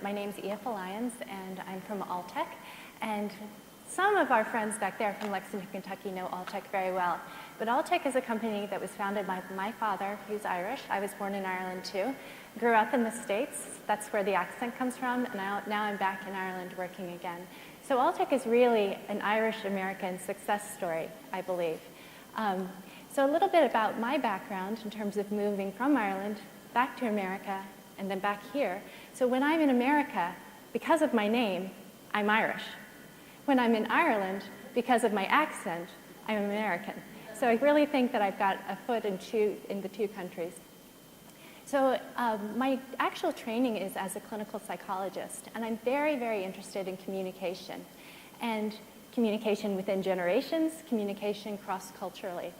My name's Aoife Lyons, and I'm from Alltech. And some of our friends back there from Lexington, Kentucky know Alltech very well. But Alltech is a company that was founded by my father, who's Irish. I was born in Ireland too. Grew up in the States. That's where the accent comes from. And now I'm back in Ireland working again. So Alltech is really an Irish-American success story, I believe. So a little bit about my background in terms of moving from Ireland back to America and then back here. So when I'm in America, because of my name, I'm Irish. When I'm in Ireland, because of my accent, I'm American. So I really think that I've got a foot in the two countries. So my actual training is as a clinical psychologist, and I'm very, very interested in communication, and communication within generations, communication cross-culturally.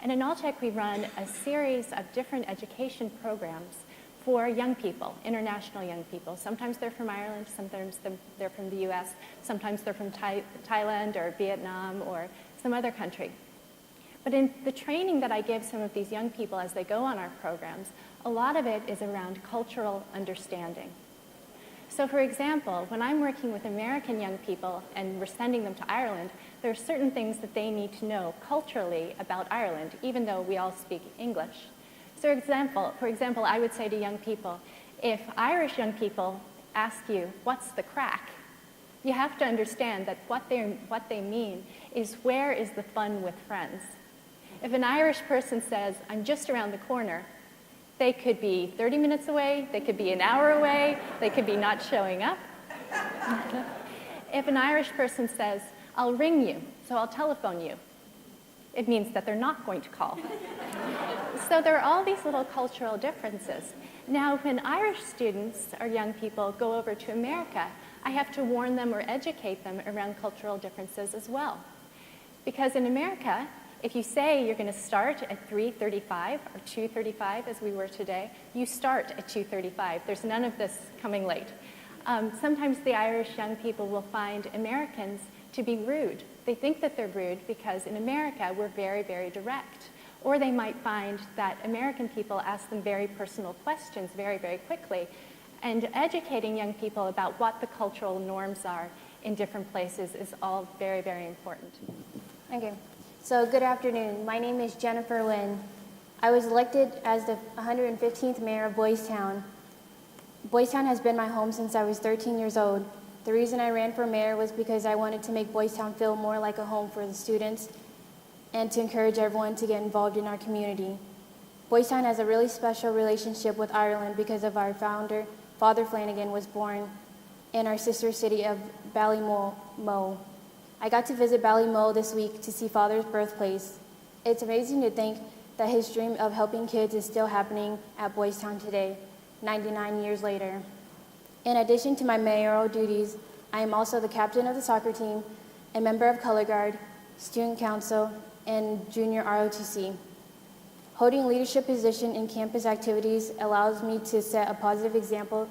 And in Alltech, we run a series of different education programs for young people, international young people. Sometimes they're from Ireland, sometimes they're from the US, sometimes they're from Thailand or Vietnam or some other country. But in the training that I give some of these young people as they go on our programs, a lot of it is around cultural understanding. So for example, when I'm working with American young people and we're sending them to Ireland, there are certain things that they need to know culturally about Ireland, even though we all speak English. So for example, I would say to young people, if Irish young people ask you, what's the crack? You have to understand that what they mean is, where is the fun with friends? If an Irish person says, I'm just around the corner, they could be 30 minutes away, they could be an hour away, they could be not showing up. If an Irish person says, I'll ring you, so I'll telephone you, it means that they're not going to call. So there are all these little cultural differences. Now, when Irish students or young people go over to America, I have to warn them or educate them around cultural differences as well. Because in America, if you say you're going to start at 3:35 or 2:35, as we were today, you start at 2:35. There's none of this coming late. Sometimes the Irish young people will find Americans to be rude. They think that they're rude because in America, we're very, very direct. Or they might find that American people ask them very personal questions very, very quickly. And educating young people about what the cultural norms are in different places is all very, very important. Okay. So good afternoon. My name is Jennifer Lynn. I was elected as the 115th mayor of Boystown. Boystown has been my home since I was 13 years old. The reason I ran for mayor was because I wanted to make Boystown feel more like a home for the students and to encourage everyone to get involved in our community. Boystown has a really special relationship with Ireland because of our founder, Father Flanagan, was born in our sister city of Ballymoe. I got to visit Ballymoe this week to see Father's birthplace. It's amazing to think that his dream of helping kids is still happening at Boystown today, 99 years later. In addition to my mayoral duties, I am also the captain of the soccer team, a member of Color Guard, student council, and junior ROTC. Holding a leadership position in campus activities allows me to set a positive example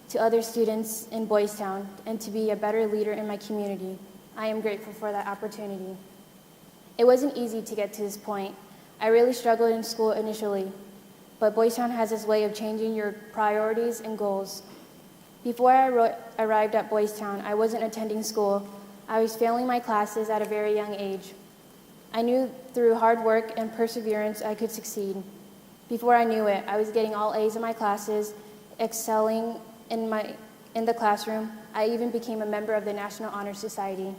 to other students in Boystown and to be a better leader in my community. I am grateful for that opportunity. It wasn't easy to get to this point. I really struggled in school initially, but Boystown has this way of changing your priorities and goals. Before I arrived at Boystown, I wasn't attending school. I was failing my classes at a very young age. I knew through hard work and perseverance I could succeed. Before I knew it, I was getting all A's in my classes, excelling in the classroom. I even became a member of the National Honor Society.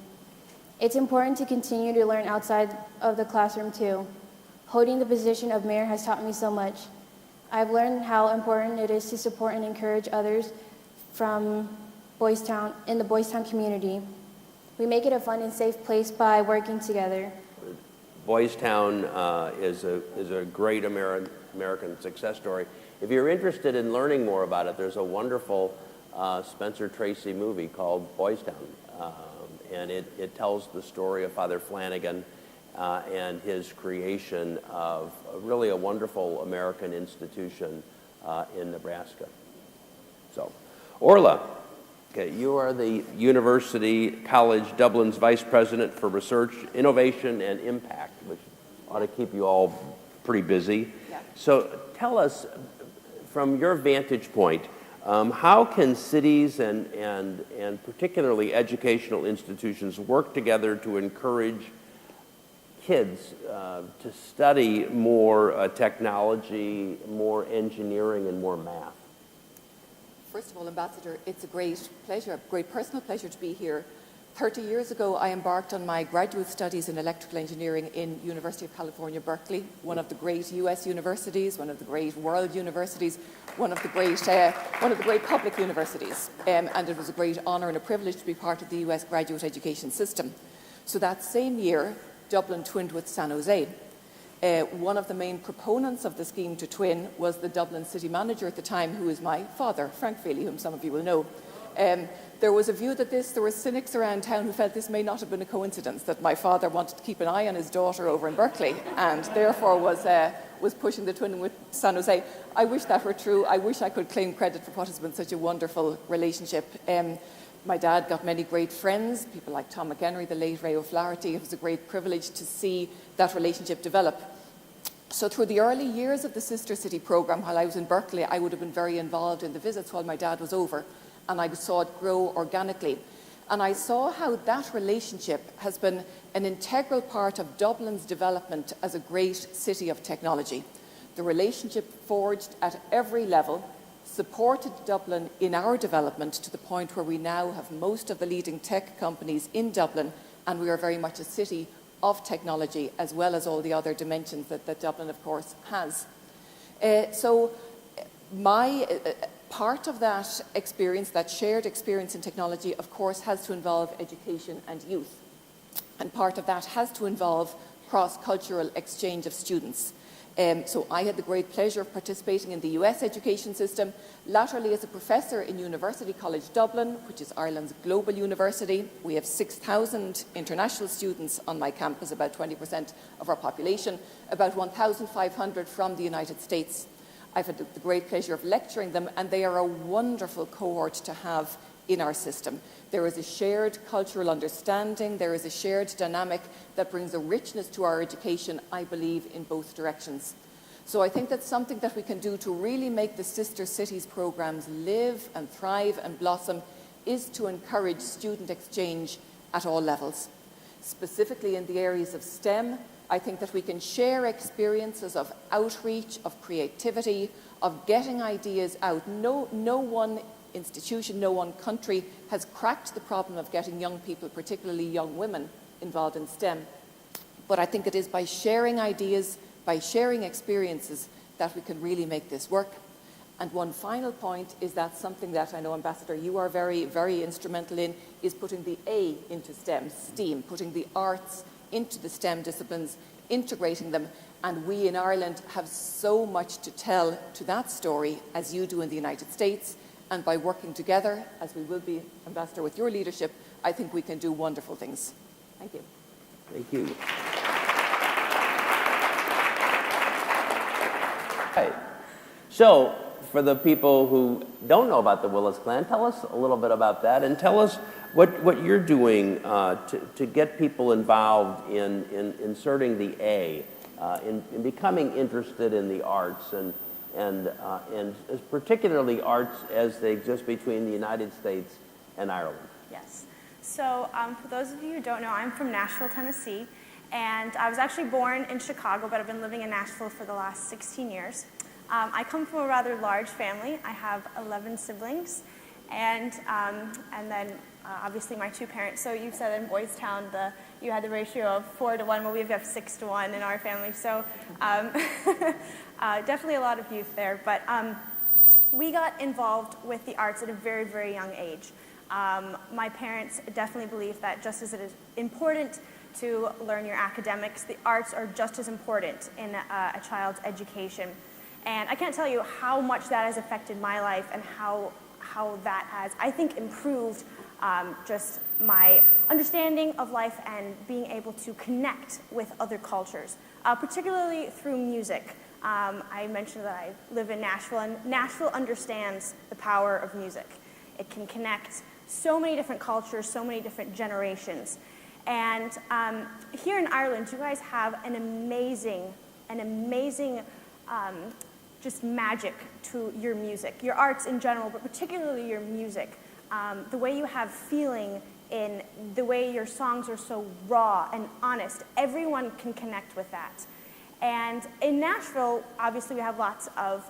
It's important to continue to learn outside of the classroom too. Holding the position of mayor has taught me so much. I've learned how important it is to support and encourage others from Boystown, in the Boystown community. We make it a fun and safe place by working together. Boystown is a great American success story. If you're interested in learning more about it, there's a wonderful Spencer Tracy movie called Boystown, and it tells the story of Father Flanagan and his creation of really a wonderful American institution in Nebraska. So, Orla, okay, you are the University College Dublin's Vice President for Research, Innovation, and Impact, which ought to keep you all pretty busy. Yeah. So tell us, from your vantage point, How can cities and particularly educational institutions work together to encourage kids to study more technology, more engineering, and more math? First of all, Ambassador, it's a great pleasure, a great personal pleasure to be here. 30 years ago, I embarked on my graduate studies in electrical engineering in University of California, Berkeley, one of the great US universities, one of the great world universities, one of the great public universities. And it was a great honor and a privilege to be part of the US graduate education system. So that same year, Dublin twinned with San Jose. One of the main proponents of the scheme to twin was the Dublin city manager at the time, who is my father, Frank Feely, whom some of you will know. There was a view that there were cynics around town who felt this may not have been a coincidence, that my father wanted to keep an eye on his daughter over in Berkeley and therefore was pushing the twinning with San Jose. I wish that were true. I wish I could claim credit for what has been such a wonderful relationship. My dad got many great friends, people like Tom McHenry, the late Ray O'Flaherty. It was a great privilege to see that relationship develop. So through the early years of the Sister City programme, while I was in Berkeley, I would have been very involved in the visits while my dad was over, and I saw it grow organically. And I saw how that relationship has been an integral part of Dublin's development as a great city of technology. The relationship forged at every level supported Dublin in our development to the point where we now have most of the leading tech companies in Dublin, and we are very much a city of technology, as well as all the other dimensions that Dublin, of course, has. So my part of that experience, that shared experience in technology, of course, has to involve education and youth. And part of that has to involve cross-cultural exchange of students. So I had the great pleasure of participating in the US education system, latterly as a professor in University College Dublin, which is Ireland's global university. We have 6,000 international students on my campus, about 20% of our population, about 1,500 from the United States. I've had the great pleasure of lecturing them, and they are a wonderful cohort to have in our system. There is a shared cultural understanding, there is a shared dynamic that brings a richness to our education, I believe, in both directions. So I think that's something that we can do to really make the Sister Cities programs live and thrive and blossom, is to encourage student exchange at all levels. Specifically in the areas of STEM, I think that we can share experiences of outreach, of creativity, of getting ideas out. No one institution, no one country has cracked the problem of getting young people, particularly young women, involved in STEM. But I think it is by sharing ideas, by sharing experiences, that we can really make this work. And one final point is that something that I know, Ambassador, you are very, very instrumental in, is putting the A into STEM, putting the arts into the STEM disciplines, integrating them. And we in Ireland have so much to tell to that story, as you do in the United States. And by working together, as we will be, Ambassador, with your leadership, I think we can do wonderful things. Thank you. Thank you. Right. So, for the people who don't know about the Willis Clan, tell us a little bit about that, and tell us what you're doing to get people involved in inserting the A, in becoming interested in the arts, and particularly arts as they exist between the United States and Ireland. Yes. So for those of you who don't know, I'm from Nashville, Tennessee, and I was actually born in Chicago, but I've been living in Nashville for the last 16 years. I come from a rather large family. I have 11 siblings, and then obviously my two parents. So you said in Boystown you had the ratio of 4-1, well, we have 6-1 in our family. So definitely a lot of youth there. But we got involved with the arts at a very, very young age. My parents definitely believe that just as it is important to learn your academics, the arts are just as important in a child's education. And I can't tell you how much that has affected my life and how that has, I think, improved just my understanding of life and being able to connect with other cultures, particularly through music. I mentioned that I live in Nashville, and Nashville understands the power of music. It can connect so many different cultures, so many different generations. And here in Ireland, you guys have an amazing just magic to your music, your arts in general, but particularly your music. The way you have feeling in the way your songs are so raw and honest. Everyone can connect with that. And in Nashville, obviously we have lots of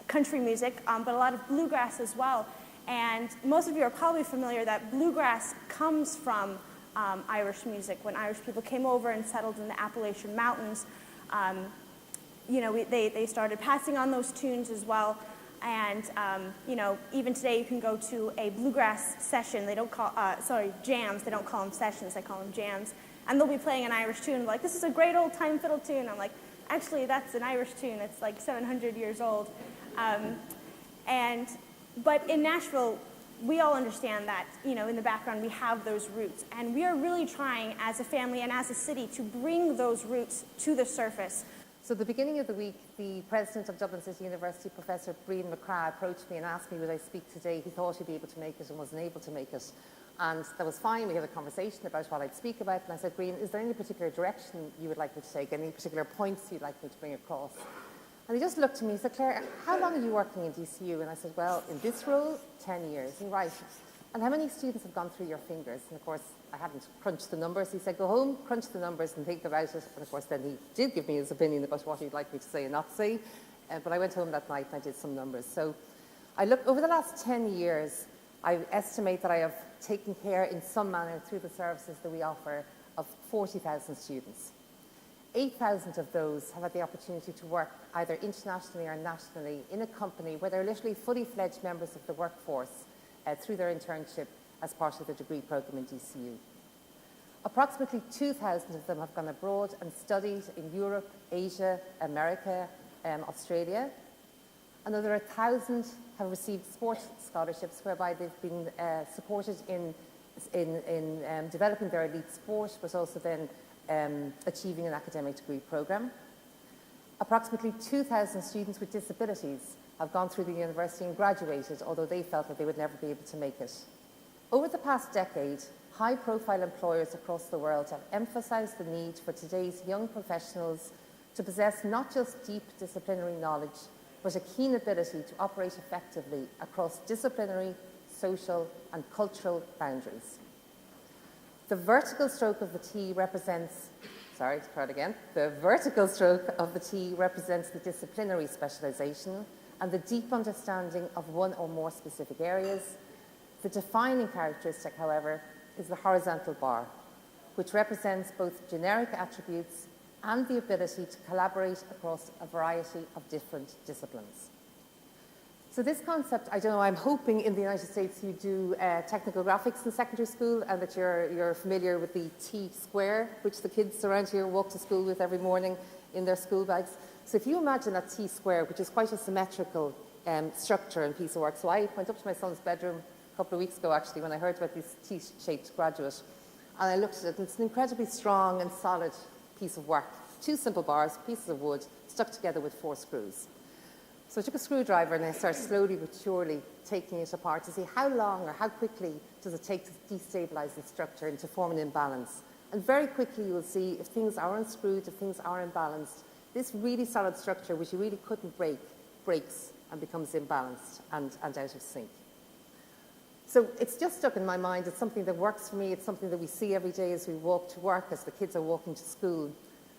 country music, but a lot of bluegrass as well. And most of you are probably familiar that bluegrass comes from Irish music. When Irish people came over and settled in the Appalachian Mountains, you know, they started passing on those tunes as well. And, you know, even today you can go to a bluegrass session. They don't call, jams. They don't call them sessions. They call them jams. And they'll be playing an Irish tune. Like, this is a great old time fiddle tune. I'm like, actually, that's an Irish tune. It's like 700 years old. But in Nashville, we all understand that, you know, in the background we have those roots. And we are really trying as a family and as a city to bring those roots to the surface. So at the beginning of the week, the president of Dublin City University, Professor Brian McCrath, approached me and asked me would I speak today. He thought he'd be able to make it and wasn't able to make it. And that was fine. We had a conversation about what I'd speak about. And I said, Brian, is there any particular direction you would like me to take? Any particular points you'd like me to bring across? And he just looked at me. He said, Claire, how long are you working in DCU? And I said, well, in this role, 10 years. And right. And how many students have gone through your fingers? And of course, I hadn't crunched the numbers. He said, go home, crunch the numbers and think about it. And of course, then he did give me his opinion about what he'd like me to say and not say. But I went home that night and I did some numbers. So I looked over the last 10 years, I estimate that I have taken care in some manner through the services that we offer of 40,000 students. 8,000 of those have had the opportunity to work either internationally or nationally in a company where they're literally fully fledged members of the workforce through their internship as part of the degree program in DCU. Approximately 2,000 of them have gone abroad and studied in Europe, Asia, America, Australia. Another 1,000 have received sports scholarships whereby they've been supported in developing their elite sport, but also then achieving an academic degree program. Approximately 2,000 students with disabilities have gone through the university and graduated, although they felt that they would never be able to make it. Over the past decade, high-profile employers across the world have emphasized the need for today's young professionals to possess not just deep disciplinary knowledge, but a keen ability to operate effectively across disciplinary, social, and cultural boundaries. The vertical stroke of the T represents, the vertical stroke of the T represents the disciplinary specialization and the deep understanding of one or more specific areas. The defining characteristic, however, is the horizontal bar, which represents both generic attributes and the ability to collaborate across a variety of different disciplines. So this concept, I don't know, I'm hoping in the United States you do technical graphics in secondary school and that you're familiar with the T-square, which the kids around here walk to school with every morning in their school bags. So if you imagine that T-square, which is quite a symmetrical structure and piece of work. So I went up to my son's bedroom a couple of weeks ago, actually, when I heard about this T-shaped graduate, and I looked at it, and it's an incredibly strong and solid piece of work. 2 simple bars, pieces of wood, stuck together with 4 screws. So I took a screwdriver and I started slowly but surely taking it apart to see how long or how quickly does it take to destabilize the structure and to form an imbalance. And very quickly you will see if things are unscrewed, if things are imbalanced, this really solid structure, which you really couldn't break, breaks and becomes imbalanced and out of sync. So it's just stuck in my mind. It's something that works for me. It's something that we see every day as we walk to work, as the kids are walking to school.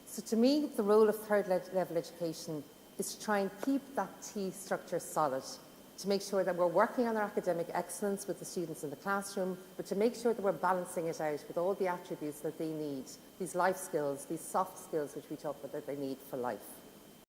So to me, the role of third level education is to try and keep that T structure solid, to make sure that we're working on our academic excellence with the students in the classroom, but to make sure that we're balancing it out with all the attributes that they need, these life skills, these soft skills which we talk about that they need for life.